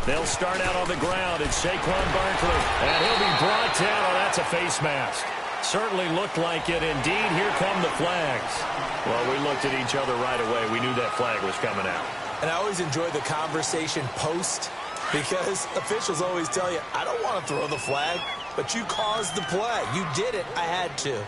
They'll start out on the ground. It's Saquon Barkley, and he'll be brought down. Oh, that's a face mask. Certainly looked like it. Indeed, here come the flags. Well, we looked at each other right away. We knew that flag was coming out. And I always enjoy the conversation post, because officials always tell you, I don't want to throw the flag, but you caused the play. You did it. I had to.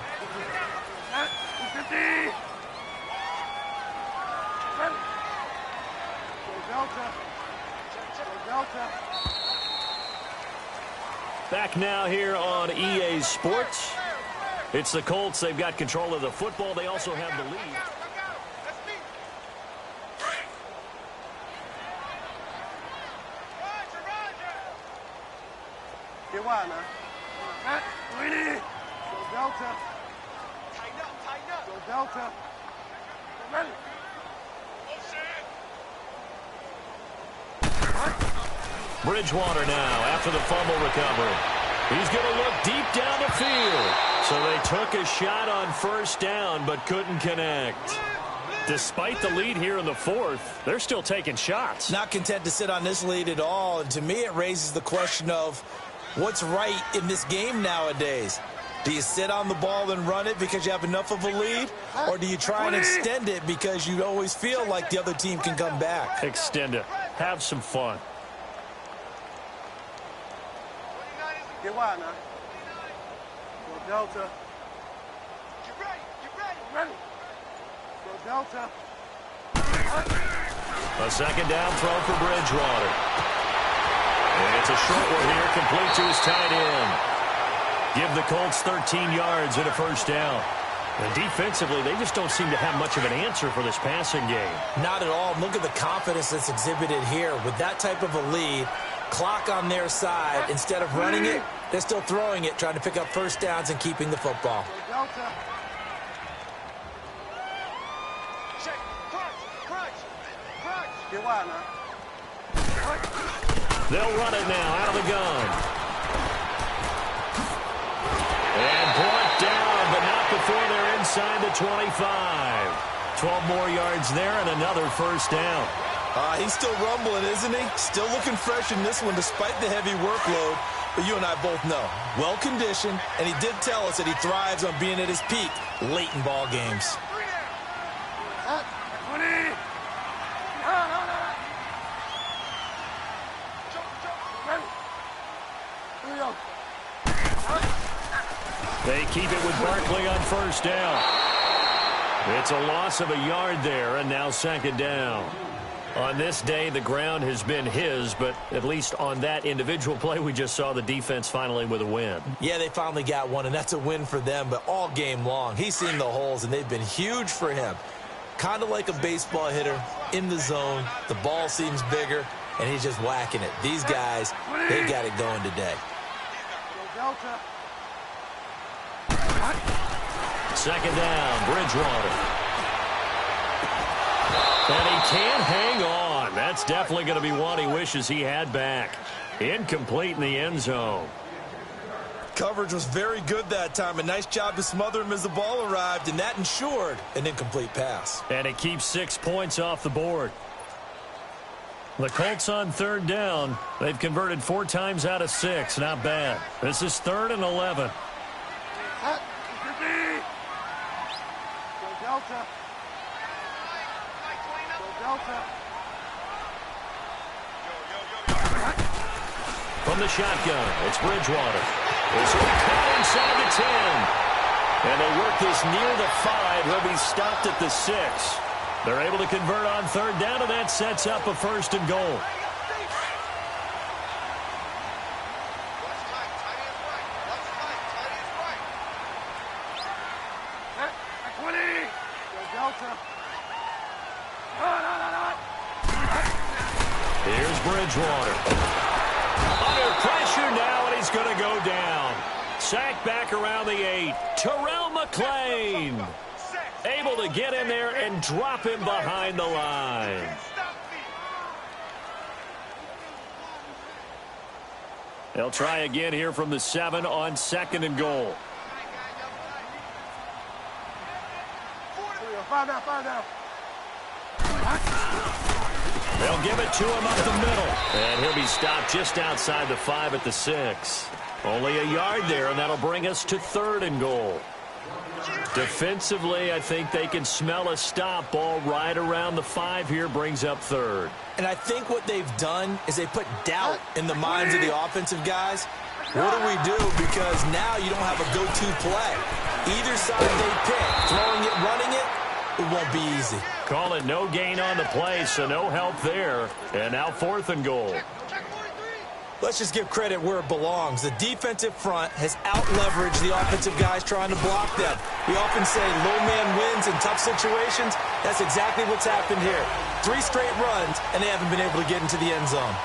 Back now here on EA Sports. It's the Colts. They've got control of the football. They also have the lead. Tighten up. Go Delta. Ready. Bridgewater now after the fumble recovery. He's going to look deep down the field. So they took a shot on first down but couldn't connect. Despite the lead here in the fourth, they're still taking shots. Not content to sit on this lead at all. And to me, it raises the question of what's right in this game nowadays. Do you sit on the ball and run it because you have enough of a lead? Or do you try and extend it because you always feel like the other team can come back? Extend it. Have some fun. Get wide now. Go Delta. Get ready. Go Delta. A second down throw for Bridgewater. And it's a short one here, complete to his tight end. Give the Colts 13 yards and a first down. And defensively, they just don't seem to have much of an answer for this passing game. Not at all. Look at the confidence that's exhibited here. With that type of a lead, clock on their side. Instead of running it, they're still throwing it, trying to pick up first downs and keeping the football. They'll run it now out of the gun. And brought down, but not before they're inside the 25. 12 more yards there and another first down. He's still rumbling, isn't he? Still looking fresh in this one despite the heavy workload. But you and I both know, well-conditioned, and he did tell us that he thrives on being at his peak late in ball games. They keep it with Barkley on first down. It's a loss of a yard there, and now second down. On this day, the ground has been his, but at least on that individual play, we just saw the defense finally with a win. Yeah, they finally got one, and that's a win for them, but all game long, he's seen the holes, and they've been huge for him. Kind of like a baseball hitter in the zone. The ball seems bigger, and he's just whacking it. These guys, they got it going today. Second down, Bridgewater. And he can't hang on. That's definitely going to be one he wishes he had back. Incomplete in the end zone. Coverage was very good that time. A nice job to smother him as the ball arrived, and that ensured an incomplete pass. And it keeps 6 points off the board. The Colts on third down. They've converted 4 times out of 6. Not bad. This is 3rd and 11. From the shotgun, it's Bridgewater. This will cut inside the 10. And they work this near the 5. He'll be stopped at the 6. They're able to convert on third down, and that sets up a 1st and goal. Here's Bridgewater. Under pressure now, and he's going to go down. Sacked back around the 8. Terrell McClain able to get in there and drop him behind the line. They'll try again here from the 7 on 2nd and goal. They'll give it to him up the middle. And he'll be stopped just outside the 5 at the 6. Only a yard there, and that'll bring us to 3rd and goal. Defensively, I think they can smell a stop. Ball right around the 5 here, brings up 3rd. And I think what they've done is they put doubt in the minds of the offensive guys. What do we do? Because now you don't have a go-to play. Either side they pick, throwing it, running it, it won't be easy. Call it no gain on the play, so no help there. And now 4th and goal. Let's just give credit where it belongs. The defensive front has out-leveraged the offensive guys trying to block them. We often say low man wins in tough situations. That's exactly what's happened here. 3 straight runs, and they haven't been able to get into the end zone.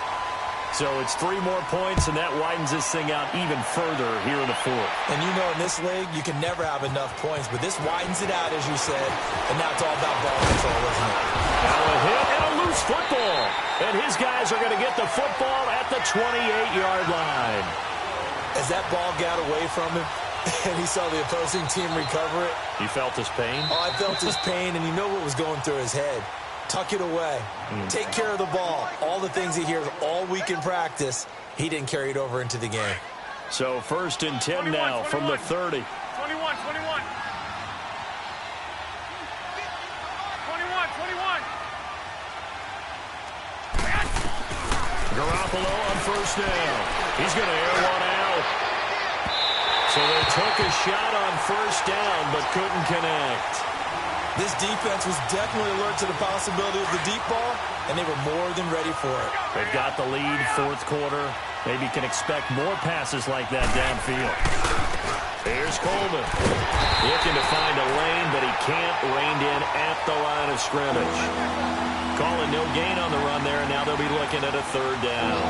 So it's 3 more points, and that widens this thing out even further here in the 4th. And you know in this league, you can never have enough points, but this widens it out, as you said, and now it's all about ball control, isn't it? Now a hit and a loose football. And his guys are going to get the football at the 28-yard line. As that ball got away from him, and he saw the opposing team recover it. You felt his pain? Oh, I felt his pain, and you know what was going through his head. Tuck it away. Take care of the ball. All the things he hears all week in practice, he didn't carry it over into the game. So 1st and 10 now from the 30. 21. Garoppolo on first down. He's going to air one out. So they took a shot on first down but couldn't connect. This defense was definitely alert to the possibility of the deep ball, and they were more than ready for it. They've got the lead, 4th quarter. Maybe can expect more passes like that downfield. Here's Coleman. Looking to find a lane, but he can't. Reined in at the line of scrimmage. Calling no gain on the run there, and now they'll be looking at a 3rd down.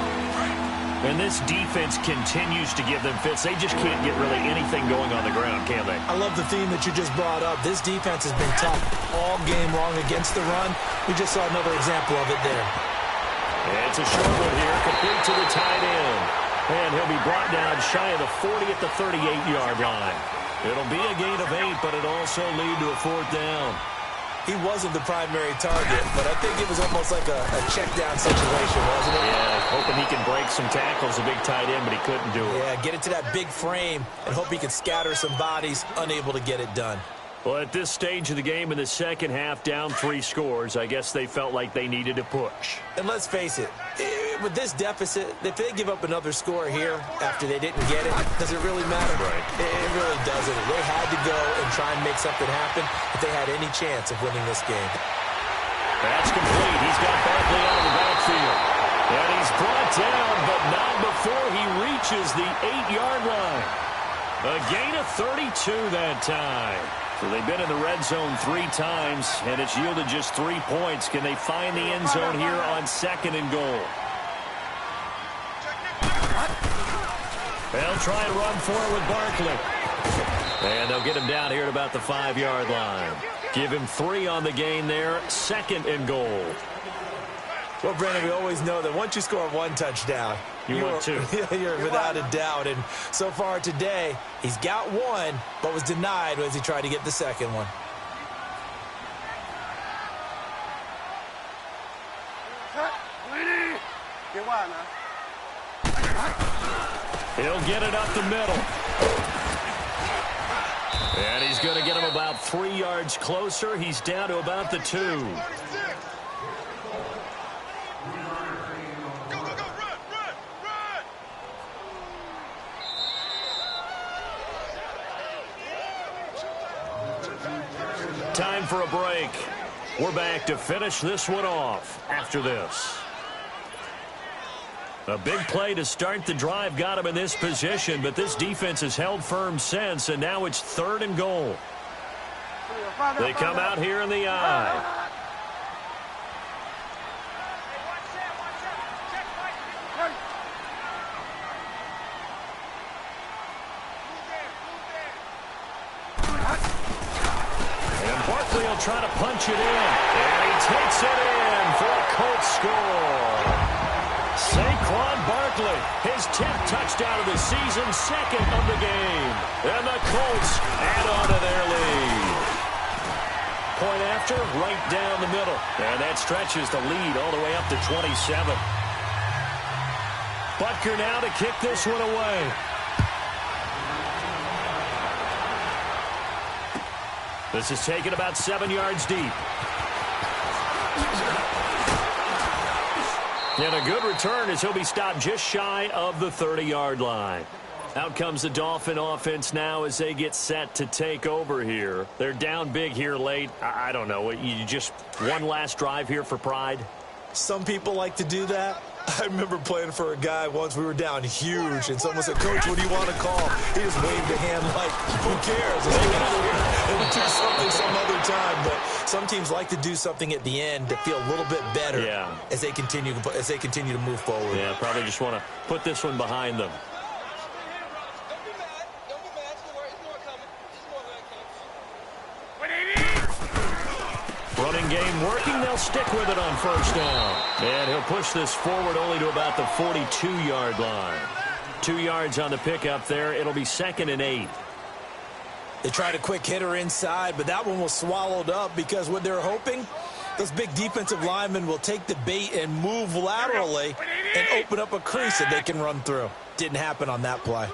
And this defense continues to give them fits. They just can't get really anything going on the ground, can they? I love the theme that you just brought up. This defense has been tough all game long against the run. We just saw another example of it there. And it's a short one here, complete to the tight end. And he'll be brought down shy of the 40 at the 38-yard line. It'll be a gain of 8, but it'll also lead to a 4th down. He wasn't the primary target, but I think it was almost like a check-down situation, wasn't it? Yeah, hoping he can break some tackles, a big tight end, but he couldn't do it. Yeah, get it to that big frame and hope he can scatter some bodies, unable to get it done. Well, at this stage of the game in the second half, down 3 scores, I guess they felt like they needed to push. And let's face it, with this deficit, if they give up another score here after they didn't get it, does it really matter? Right. It really doesn't. They had to go and try and make something happen if they had any chance of winning this game. That's complete. He's got Barkley out of the backfield. And he's brought down, but not before he reaches the 8-yard line. A gain of 32 that time. So they've been in the red zone 3 times, and it's yielded just 3 points. Can they find the end zone here on 2nd and goal? They'll try and run for it with Barkley. And they'll get him down here at about the 5-yard line. Give him 3 on the gain there, 2nd and goal. Well, Brandon, we always know that once you score 1 touchdown, you want 2. You're without a doubt. And so far today, he's got 1, but was denied as he tried to get the 2nd one. He'll get it up the middle. And he's going to get him about 3 yards closer. He's down to about the 2. Time for a break. We're back to finish this one off after this. A big play to start the drive got him in this position, but this defense has held firm since, and now it's 3rd and goal. They come out here in the eye. Try to punch it in, and he takes it in for a Colts score. Saquon Barkley, his 10th touchdown of the season, 2nd of the game. And the Colts add on to their lead. Point after, right down the middle. And that stretches the lead all the way up to 27. Butker now to kick this one away. This is taken about 7 yards deep. And a good return as he'll be stopped just shy of the 30-yard line. Out comes the Dolphin offense now as they get set to take over here. They're down big here late. I don't know. You just one last drive here for pride? Some people like to do that. I remember playing for a guy once. We were down huge, and someone said, "Coach, what do you want to call?" He just waved a hand like, "Who cares? Let's get out here and do something some other time." But some teams like to do something at the end to feel a little bit better as they continue to move forward. Yeah, probably just want to put this one behind them. Running game working. They'll stick with it on 1st down. And he'll push this forward only to about the 42-yard line. 2 yards on the pickup there. It'll be 2nd and 8. They tried a quick hitter inside, but that one was swallowed up because what they're hoping, those big defensive linemen will take the bait and move laterally and open up a crease that they can run through. Didn't happen on that play.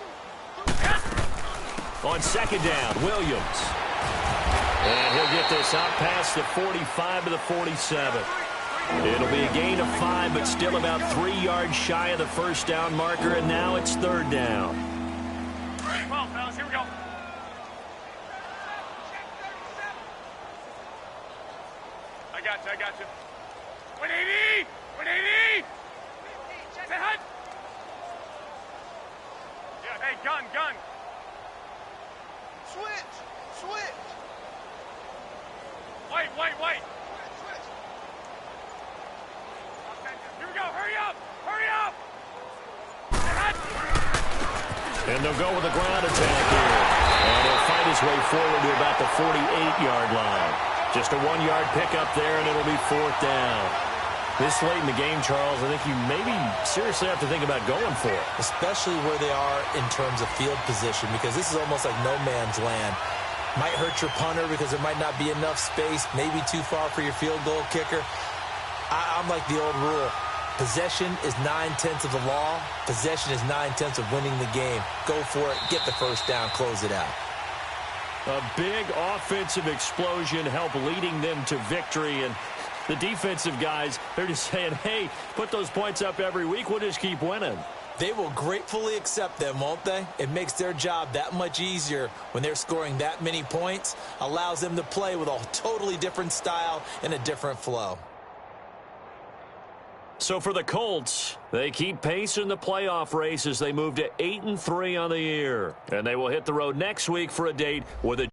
On 2nd down, Williams. And he'll get this out past the 45 to the 47. It'll be a gain of 5, but still about 3 yards shy of the 1st down marker, and now it's 3rd down. Come on, fellas, here we go. I got you. 180! 180! Say hut! Yeah, hey, gun. Switch! Wait. Here we go, hurry up! And they'll go with a ground attack here. And he'll fight his way forward to about the 48-yard line. Just a 1-yard pickup there, and it'll be 4th down. This late in the game, Charles, I think you maybe seriously have to think about going for it. Especially where they are in terms of field position, because this is almost like no man's land. Might hurt your punter because there might not be enough space, maybe too far for your field goal kicker. I'm like the old rule. Possession is 9/10 of the law. Possession is 9/10 of winning the game. Go for it. Get the first down. Close it out. A big offensive explosion helped leading them to victory. And the defensive guys, they're just saying, hey, put those points up every week. We'll just keep winning. They will gratefully accept them, won't they? It makes their job that much easier when they're scoring that many points. Allows them to play with a totally different style and a different flow. So for the Colts, they keep pace in the playoff race as they move to 8-3 on the year. And they will hit the road next week for a date with a